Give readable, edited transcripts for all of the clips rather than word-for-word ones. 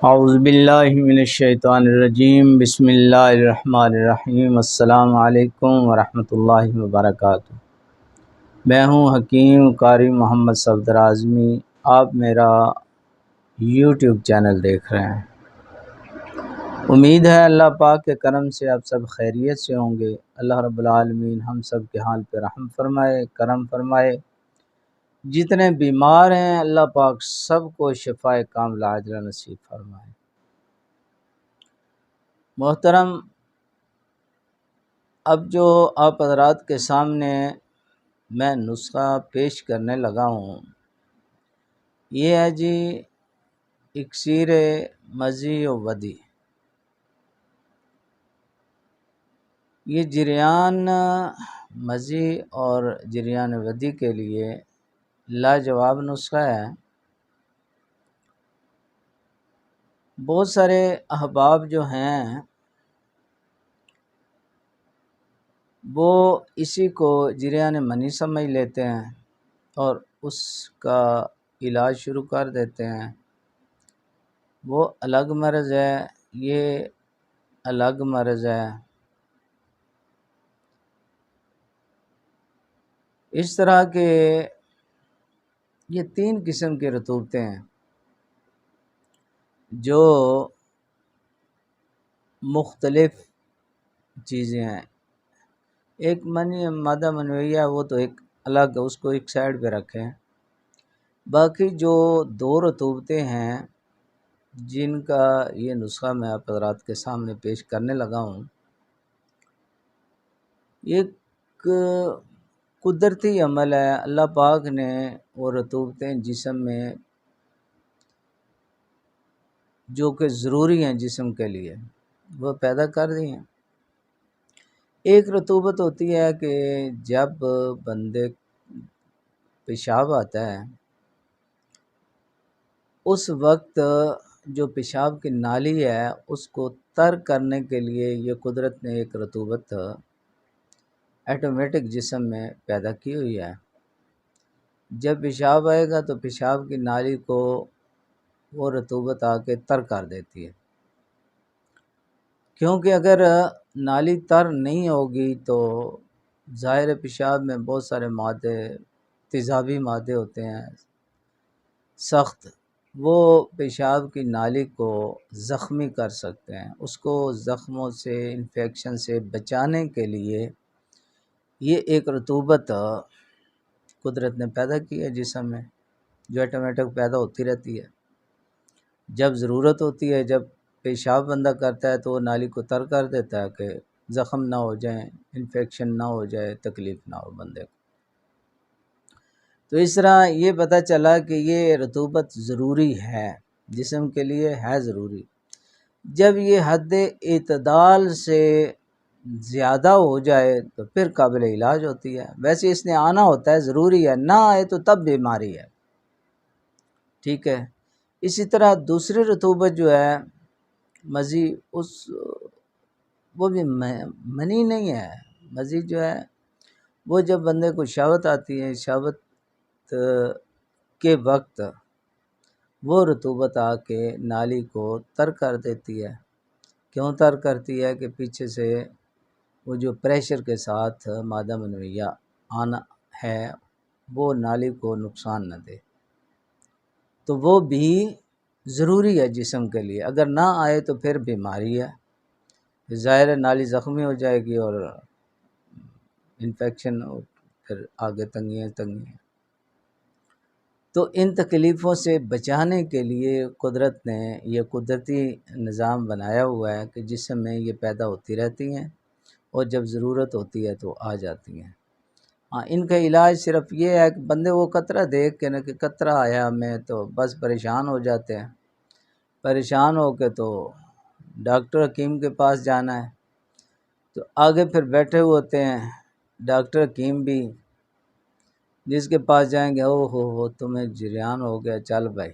اعوذ باللہ من الشیطان الرجیم، بسم اللہ الرحمن الرحیم۔ السلام علیکم ورحمۃ اللہ وبرکاتہ۔ میں ہوں حکیم قاری محمد صفدر اعظمی۔ آپ میرا یوٹیوب چینل دیکھ رہے ہیں۔ امید ہے اللہ پاک کے کرم سے آپ سب خیریت سے ہوں گے۔ اللہ رب العالمین ہم سب کے حال پہ رحم فرمائے، کرم فرمائے۔ جتنے بیمار ہیں اللہ پاک سب کو شفائے کاملہ عاجلہ نصیب فرمائے۔ محترم، اب جو آپ حضرات کے سامنے میں نسخہ پیش کرنے لگا ہوں، یہ ہے جی اکسیر مضی و ودی۔ یہ جریان مضی اور جریان ودی کے لیے لاجواب نسخہ ہے۔ بہت سارے احباب جو ہیں وہ اسی کو جریان منی سمجھ لیتے ہیں اور اس کا علاج شروع کر دیتے ہیں۔ وہ الگ مرض ہے، یہ الگ مرض ہے۔ اس طرح کے یہ 3 قسم کے رطوبتیں ہیں جو مختلف چیزیں ہیں۔ ایک مادہ منویہ وہ تو ایک الگ، اس کو ایک سائیڈ پہ رکھیں۔ باقی جو 2 رطوبتیں ہیں جن کا یہ نسخہ میں آپ حضرات کے سامنے پیش کرنے لگا ہوں، ایک قدرتی عمل ہے۔ اللہ پاک نے وہ رطوبتیں جسم میں جو کہ ضروری ہیں جسم کے لیے وہ پیدا کر دی ہیں۔ ایک رطوبت ہوتی ہے کہ جب بندے پیشاب آتا ہے اس وقت جو پیشاب کی نالی ہے اس کو تر کرنے کے لیے یہ قدرت نے ایک رطوبت آٹومیٹک جسم میں پیدا کی ہوئی ہے۔ جب پیشاب آئے گا تو پیشاب کی نالی کو وہ رطوبت آ کے تر کر دیتی ہے، کیونکہ اگر نالی تر نہیں ہوگی تو ظاہر پیشاب میں بہت سارے مادے، تیزابی مادے ہوتے ہیں سخت، وہ پیشاب کی نالی کو زخمی کر سکتے ہیں۔ اس کو زخموں سے، انفیکشن سے بچانے کے لیے یہ ایک رطوبت قدرت نے پیدا کی ہے جسم میں، جو آٹومیٹک پیدا ہوتی رہتی ہے۔ جب ضرورت ہوتی ہے، جب پیشاب بندہ کرتا ہے تو وہ نالی کو تر کر دیتا ہے کہ زخم نہ ہو جائیں، انفیکشن نہ ہو جائے، تکلیف نہ ہو بندے کو۔ تو اس طرح یہ پتہ چلا کہ یہ رطوبت ضروری ہے، جسم کے لیے ہے ضروری۔ جب یہ حد اعتدال سے زیادہ ہو جائے تو پھر قابل علاج ہوتی ہے۔ ویسے اس نے آنا ہوتا ہے، ضروری ہے، نہ آئے تو تب بیماری ہے، ٹھیک ہے۔ اسی طرح دوسری رطوبت جو ہے مضی، وہ بھی منی نہیں ہے۔ مضی جو ہے وہ جب بندے کو شہوت آتی ہے، شہوت کے وقت وہ رطوبت آ کے نالی کو تر کر دیتی ہے۔ کیوں تر کرتی ہے؟ کہ پیچھے سے وہ جو پریشر کے ساتھ مادہ منویہ آنا ہے وہ نالی کو نقصان نہ دے، تو وہ بھی ضروری ہے جسم کے لیے۔ اگر نہ آئے تو پھر بیماری ہے، ظاہر نالی زخمی ہو جائے گی اور انفیکشن، پھر آگے تنگیاں۔ تو ان تکلیفوں سے بچانے کے لیے قدرت نے یہ قدرتی نظام بنایا ہوا ہے کہ جسم میں یہ پیدا ہوتی رہتی ہیں اور جب ضرورت ہوتی ہے تو آ جاتی ہیں۔ ہاں، ان کا علاج صرف یہ ہے کہ بندے وہ قطرہ دیکھ کے نا کہ قطرہ آیا ہمیں تو بس پریشان ہو جاتے ہیں۔ پریشان ہو کے تو ڈاکٹر حکیم کے پاس جانا ہے، تو آگے پھر بیٹھے ہوتے ہیں ڈاکٹر حکیم بھی، جس کے پاس جائیں گے، او ہو تمہیں جریان ہو گیا، چل بھائی،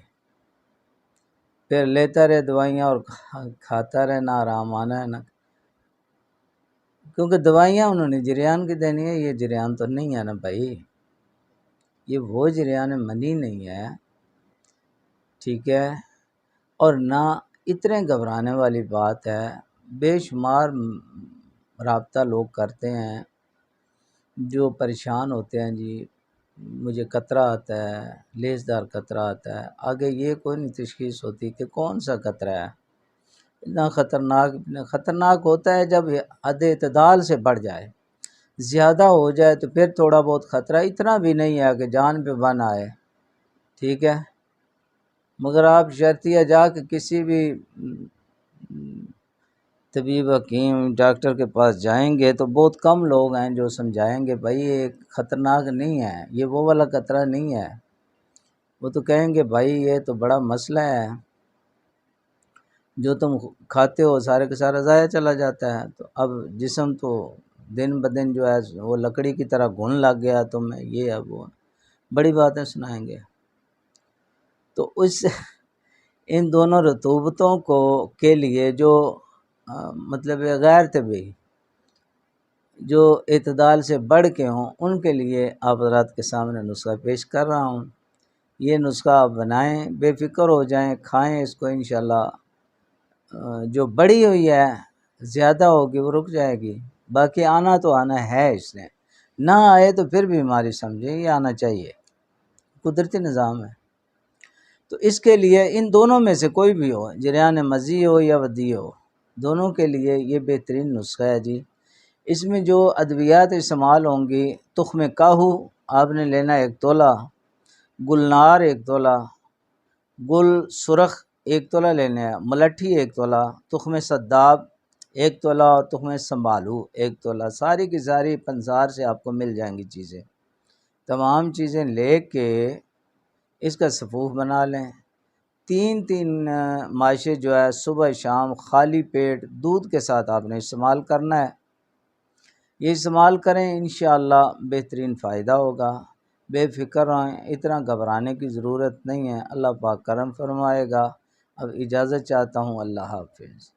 پھر لیتا رہے دوائیاں اور کھاتا رہے، نہ آرام آنا ہے نہ، کیونکہ دوائیاں انہوں نے جریان کی دینی ہے، یہ جریان تو نہیں ہے نا بھائی، یہ وہ جریان منی نہیں ہے، ٹھیک ہے، اور نہ اتنے گھبرانے والی بات ہے، بے شمار رابطہ لوگ کرتے ہیں جو پریشان ہوتے ہیں جی مجھے قطرہ آتا ہے، لیسدار قطرہ آتا ہے، آگے یہ کوئی نہیں تشخیص ہوتی کہ کون سا قطرہ ہے۔ اتنا خطرناک ہوتا ہے جب حد اعتدال سے بڑھ جائے، زیادہ ہو جائے تو پھر تھوڑا بہت خطرہ، اتنا بھی نہیں ہے کہ جان پہ بن آئے، ٹھیک ہے۔ مگر آپ شرطیہ جا کے کسی بھی طبیب، حکیم، ڈاکٹر کے پاس جائیں گے تو بہت کم لوگ ہیں جو سمجھائیں گے بھائی یہ خطرناک نہیں ہے، یہ وہ والا خطرہ نہیں ہے۔ وہ تو کہیں گے بھائی یہ تو بڑا مسئلہ ہے، جو تم کھاتے ہو سارے کا سارا ضائع چلا جاتا ہے، تو اب جسم تو دن بدن جو ہے وہ لکڑی کی طرح گھن لگ گیا تمہیں، یہ اب وہ بڑی باتیں سنائیں گے۔ تو اس ان دونوں رطوبتوں کو کے لیے جو مطلب غیر طبی جو اعتدال سے بڑھ کے ہوں، ان کے لیے آپ حضرات کے سامنے نسخہ پیش کر رہا ہوں۔ یہ نسخہ آپ بنائیں، بے فکر ہو جائیں، کھائیں اس کو انشاءاللہ۔ جو بڑی ہوئی ہے زیادہ ہوگی وہ رک جائے گی، باقی آنا تو آنا ہے، اس نے نہ آئے تو پھر بیماری سمجھے یہ آنا چاہیے، قدرتی نظام ہے۔ تو اس کے لیے ان دونوں میں سے کوئی بھی ہو، جریان مزی ہو یا ودی ہو، دونوں کے لیے یہ بہترین نسخہ ہے جی۔ اس میں جو ادویات استعمال ہوں گی، تخم کاہو آپ نے لینا 1 تولہ، گلنار 1 تولہ، گل سرخ 1 تولہ لینا ہے، ملٹھی 1 تولہ، تخم سداب 1 تولہ اور تخم سنبھالو 1 تولہ، ساری کی ساری پنسار سے آپ کو مل جائیں گی چیزیں۔ تمام چیزیں لے کے اس کا صفوف بنا لیں۔ 3 ماشے جو ہے صبح شام خالی پیٹ دودھ کے ساتھ آپ نے استعمال کرنا ہے۔ یہ استعمال کریں انشاءاللہ بہترین فائدہ ہوگا۔ بے فکر رہیں، اتنا گھبرانے کی ضرورت نہیں ہے، اللہ پاک کرم فرمائے گا۔ اب اجازت چاہتا ہوں، اللہ حافظ۔